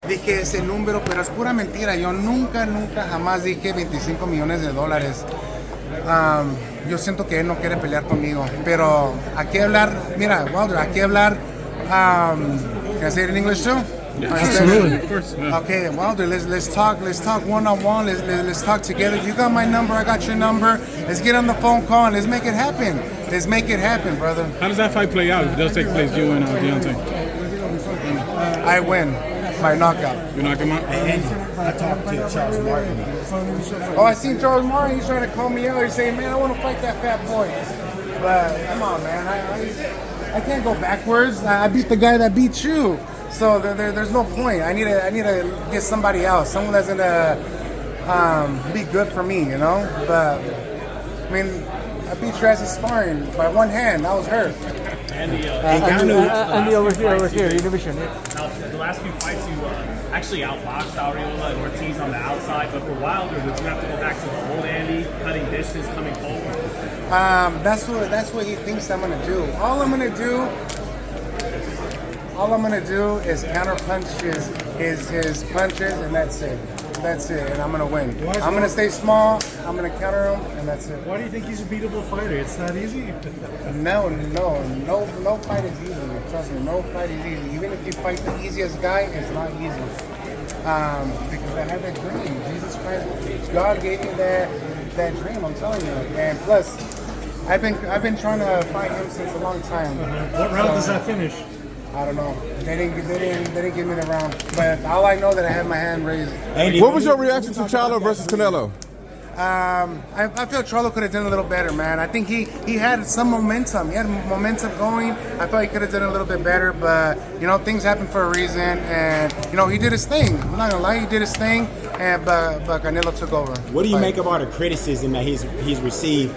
dije ese número, pero es pura mentira. Yo nunca jamás dije 25 millones de dólares. Yo siento que él no quiere pelear conmigo, pero aquí hablar, mira, Wilder, aquí hablar, can I say it in English too? Yeah, absolutely, of course. Yeah. Okay, Wilder, let's talk one-on-one, let's talk together. You got my number, I got your number. Let's get on the phone call and let's make it happen. Let's make it happen, brother. How does that fight play out if it does take place, you and Deontay? I win by knockout. You knock him out? And I talked to Charles Martin. Oh, I seen Charles Martin. He's trying to call me out. He's saying, man, I want to fight that fat boy. But come on, man. I can't go backwards. I beat the guy that beat you. So there's no point. I need to get somebody else, someone that's gonna be good for me, you know. But I mean, I beat your ass in sparring by one hand. I was hurt. Andy, Andy over here, Univision. the last few fights you actually outboxed Arreola and Ortiz on the outside, but for Wilder, would you have to go back to the old Andy, cutting distance, coming forward? That's what he thinks I'm gonna do. All I'm gonna do is counter punch his punches, and that's it. That's it, and I'm gonna win. I'm gonna stay small. I'm gonna counter him, and that's it. Why do you think he's a beatable fighter? It's not easy. No fight is easy. Trust me, no fight is easy. Even if you fight the easiest guy, it's not easy. Because I had that dream. Jesus Christ, God gave me that dream. I'm telling you. And plus, I've been trying to fight him since a long time. What round does that finish? I don't know. They didn't give me the round. But all I know that I had my hand raised. Andy, what was your reaction to Charlo versus Canelo? I feel Charlo could have done a little better, man. I think he had some momentum. He had momentum going. I thought he could have done a little bit better, but things happen for a reason, and he did his thing. I'm not gonna lie, he did his thing, and but Canelo took over. What do you make of all the criticism that he's received?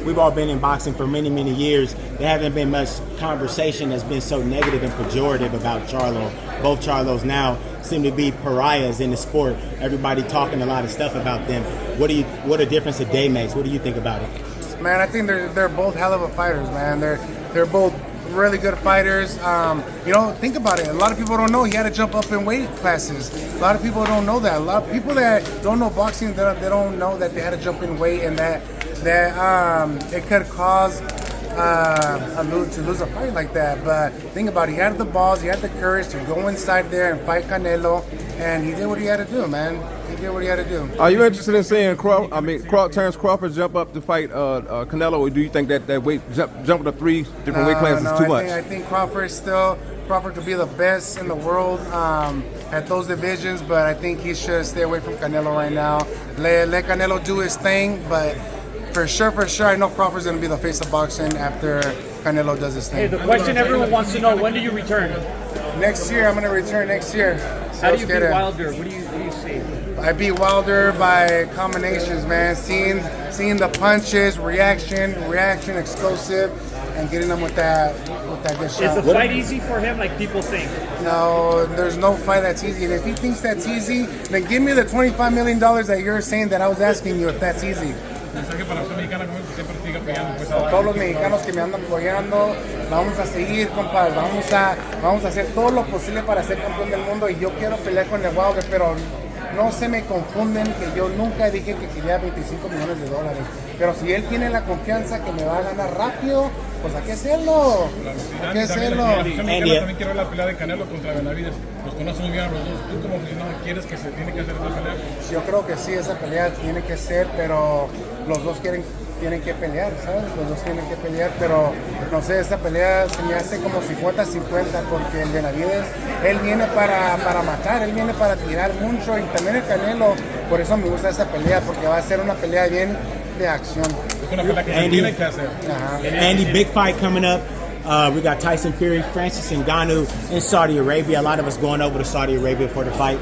We've all been in boxing for many years. There hasn't been much conversation that's been so negative and pejorative about Charlo. Both Charlos now seem to be pariahs in the sport. Everybody talking a lot of stuff about them. What a difference a day makes. What do you think about it? Man, I think they're both hell of a fighters, man. They're both really good fighters. Think about it. A lot of people don't know he had to jump up in weight classes. A lot of people don't know that. A lot of people that don't know boxing, they don't know that they had to jump in weight, and that it could cause to lose a fight like that. But think about it. He had the balls, he had the courage to go inside there and fight Canelo, and he did what he had to do, man. He did what he had to do. Are you interested in seeing Terrence Crawford jump up to fight Canelo, or do you think that weight jumping up 3 different weight classes is too much? I think Crawford could be the best in the world at those divisions, but I think he should stay away from Canelo right now. Let Canelo do his thing, but for sure, I know Crawford's going to be the face of boxing after Canelo does his thing. Hey, the question everyone wants to know: when do you return? Next year, I'm going to return next year. So How do you beat Wilder? What do you see? I beat Wilder by combinations, man. Seeing the punches, reaction, explosive, and getting them with that good shot. Is the fight easy for him, like people think? No, there's no fight that's easy. And if he thinks that's easy, then give me the $25 million that you're saying that I was asking you if that's easy. Todos los mexicanos que me andan apoyando, vamos a seguir, compadre, vamos a hacer todo lo posible para ser campeón del mundo, y yo quiero pelear con el Wilder, pero no se me confunden que yo nunca dije que quería 25 millones de dólares. Pero si él tiene la confianza que me va a ganar rápido, pues hay que hacerlo. Hay que hacerlo. También quiero ver la pelea de Canelo contra Benavides. Los conozco muy bien a los dos. ¿Tú como aficionado quieres que se tiene que hacer esa pelea? Yo creo que sí, esa pelea tiene que ser, pero los dos tienen que pelear, ¿sabes? Los dos tienen que pelear, pero no sé, esta pelea se me hace como 50-50, porque el Benavides, él viene para matar, él viene para tirar mucho, y también el Canelo. Por eso me gusta esta pelea, porque va a ser una pelea bien de acción. Es una pelea que se tiene que hacer. Andy, big fight coming up. We got Tyson Fury, Francis Ngannou in Saudi Arabia. A lot of us going over to Saudi Arabia for the fight.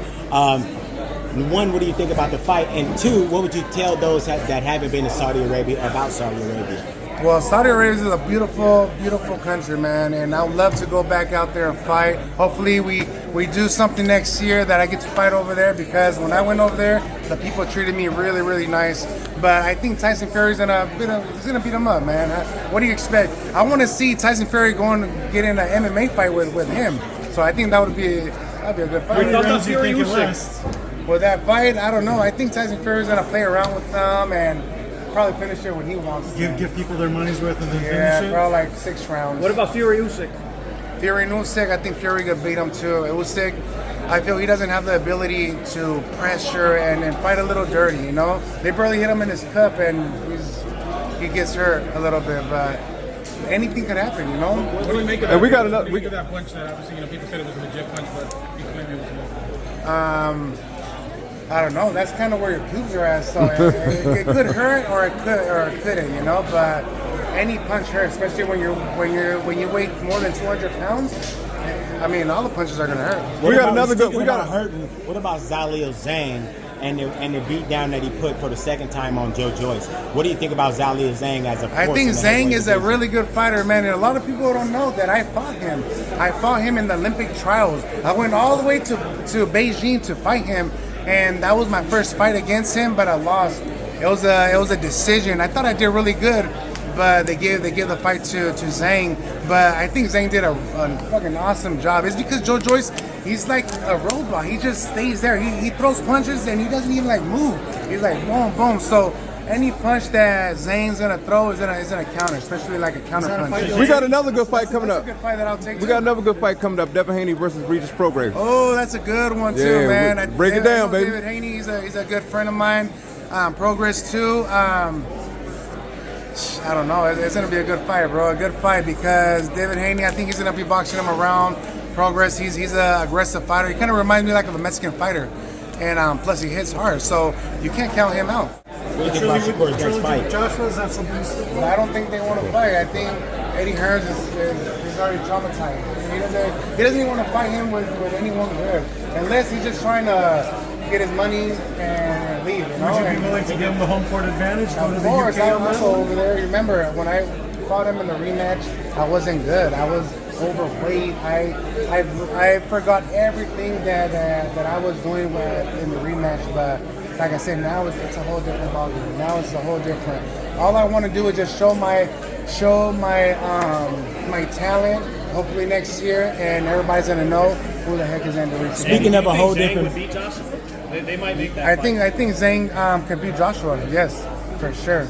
One, what do you think about the fight? And two, what would you tell those that haven't been to Saudi Arabia about Saudi Arabia? Well, Saudi Arabia is a beautiful, beautiful country, man, and I would love to go back out there and fight. Hopefully we do something next year that I get to fight over there, because when I went over there, the people treated me really, really nice. But I think Tyson Fury's gonna beat him up, man. What do you expect? I want to see Tyson Fury get in an MMA fight with him. So I think that would be That'd be a good Your fight. thoughts on rounds do you Fury think it Usyk? lasts? With that fight, I don't know. I think Tyson Fury's gonna play around with them and probably finish it when he wants to. Give people their money's worth and then Yeah, finish it? probably like 6 rounds. What about Fury Usyk? Fury and Usyk, I think Fury could beat him too. Usyk, I feel he doesn't have the ability to pressure and fight a little dirty, you know? They barely hit him in his cup and he gets hurt a little bit, but anything could happen, you know? What do you make of And that? we got What do another- you make of that punch that obviously, people said it was a legit punch, but he claimed it was legit. I don't know. That's kind of where your pubes are at. So it could hurt or it couldn't, you know. But any punch hurts, especially when you weigh more than 200 pounds. I mean, all the punches are gonna hurt. We got another good. Speaking We got about hurting. What about Zalil Zhang and the beat down that he put for the second time on Joe Joyce? What do you think about Zalil Zhang as a force? I think in the Zhang heavyweight is a division? really good fighter, man, and a lot of people don't know that I fought him. I fought him in the Olympic trials. I went all the way to Beijing to fight him, and that was my first fight against him, but I lost. It was a decision. I thought I did really good, but they gave the fight to Zhang. But I think Zhang did a fucking awesome job. It's because Joe Joyce, he's like a robot. He just stays there. He throws punches and he doesn't even like move. He's like boom, boom. So any punch that Zhang's gonna throw is gonna counter, especially like a counter punch. we got another good fight coming That's up. a good fight that I'll take. We too. got another good fight coming up. Devin Haney versus Regis Prograis. Oh, that's a good one too, Yeah, man. break it down, baby. David Haney, he's a good friend of mine. Progress too. I don't know. It's gonna be a good fight, bro. A good fight because David Haney, I think he's gonna be boxing him around. Progress, he's an aggressive fighter. He kind of reminds me like of a Mexican fighter, and plus he hits hard, so you can't count him out. What do you think about Shakur's next fight? Joshua, is that something you still But I don't think they want to fight. I think Eddie Hearns is already traumatized. He doesn't even want to fight him with anyone good, unless he's just trying to get his money and leave. You know? Would you And- be willing to give him the home court advantage? Go to Of the course, UK I on was that one? over there. Remember when I fought him in the rematch? I wasn't good. I was overweight. I forgot everything that I was doing in the rematch. But like I said, now it's a whole different ballgame. Now it's a whole different. All I want to do is just show my my talent. Hopefully next year, and everybody's gonna know who the heck is Andy Ruiz. Speaking of a whole Zhang different. would beat Joshua? They might make that I fight. think Zhang can beat Joshua. Yes, for sure.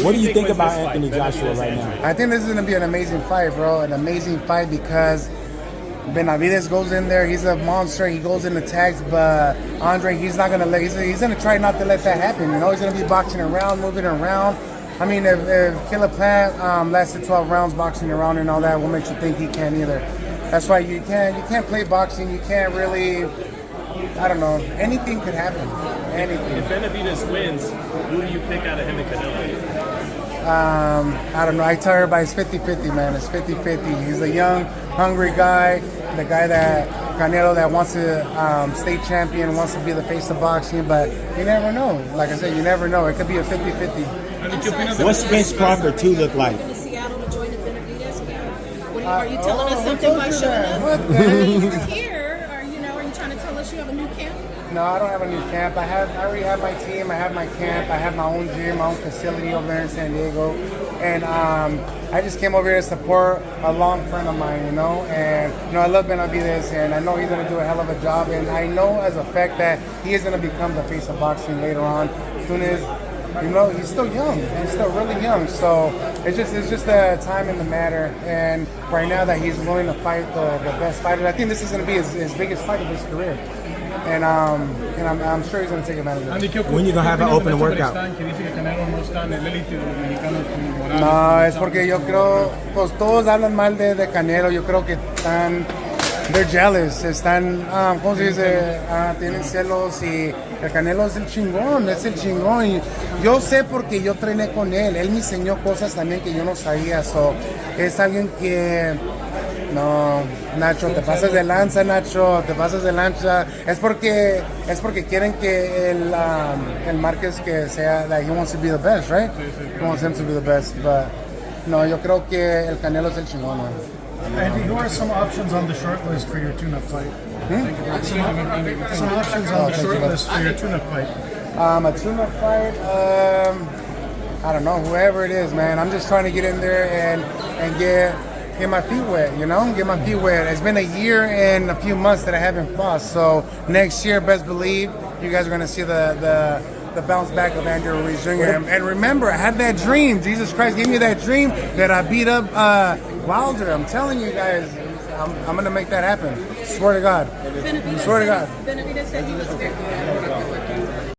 What do you think wins about this fight? Anthony Joshua Benavidez right Andrew. now? I think this is going to be an amazing fight, bro. An amazing fight because Benavidez goes in there. He's a monster. He goes in the tags, but Andre, he's not going to let. He's going to try not to let that happen. You know, he's going to be boxing around, moving around. I mean, if Killer Plant lasted 12 rounds boxing around and all that, what makes you think he can either? That's why you can't play boxing. You can't really. I don't know. Anything could happen. Anything. If Benavidez wins, who do you pick out of him and Canelo? I don't know. I tell everybody it's 50-50, man. It's 50-50. He's a young, hungry guy. The guy that Canelo that wants to state champion, wants to be the face of boxing. But you never know. Like I said, you never know. It could be a 50-50. What's Spence Crawford 2 look like? To Seattle to join the Benavidez camp. What are you telling us something by told you showing that? up? What the hell? You're here, or are you trying to tell us you have a new camp? No, I don't have a new camp. I already have my team. I have my camp. I have my own gym, my own facility over there in San Diego. And I just came over here to support a long friend of mine, you know. And, you know, I love Benavidez, and I know he's going to do a hell of a job. And I know as a fact that he is going to become the face of boxing later on. As soon as, you know, he's still young. He's still really young. So it's just the time and the matter. And right now that he's willing to fight the best fighters, I think this is going to be his biggest fight of his career. And I'm sure he's going to take advantage of it. When you gonna have an open workout? No, es porque yo creo, pues todos hablan mal de Canelo. Yo creo que they're jealous. Están, ¿cómo se dice? Tienen celos y el Canelo es el chingón, es el chingón. Y yo sé porque yo trené con él. Él me enseñó cosas también que yo no sabía. So, es alguien que... No, Nacho, te pasas de lanza, Nacho, te pasas de lanza. Es porque quieren que el Márquez que sea, like, he wants to be the best, right? He wants him to be the best, but no, yo creo que el Canelo es el chingón, man. Andy, who are some options on the short list for your tune-up fight? Some options on the short list for your tune-up fight. A tune-up fight, I don't know, whoever it is, man. I'm just trying to get in there and get get my feet wet, get my feet wet. It's been a year and a few months that I haven't fought, so next year, best believe, you guys are going to see the bounce back of Andrew Ruiz Jr. And remember, I had that dream. Jesus Christ gave me that dream that I beat up Wilder. I'm telling you guys, I'm going to make that happen. Swear to God. Benavidez Swear to God. Benavidez said he was very good.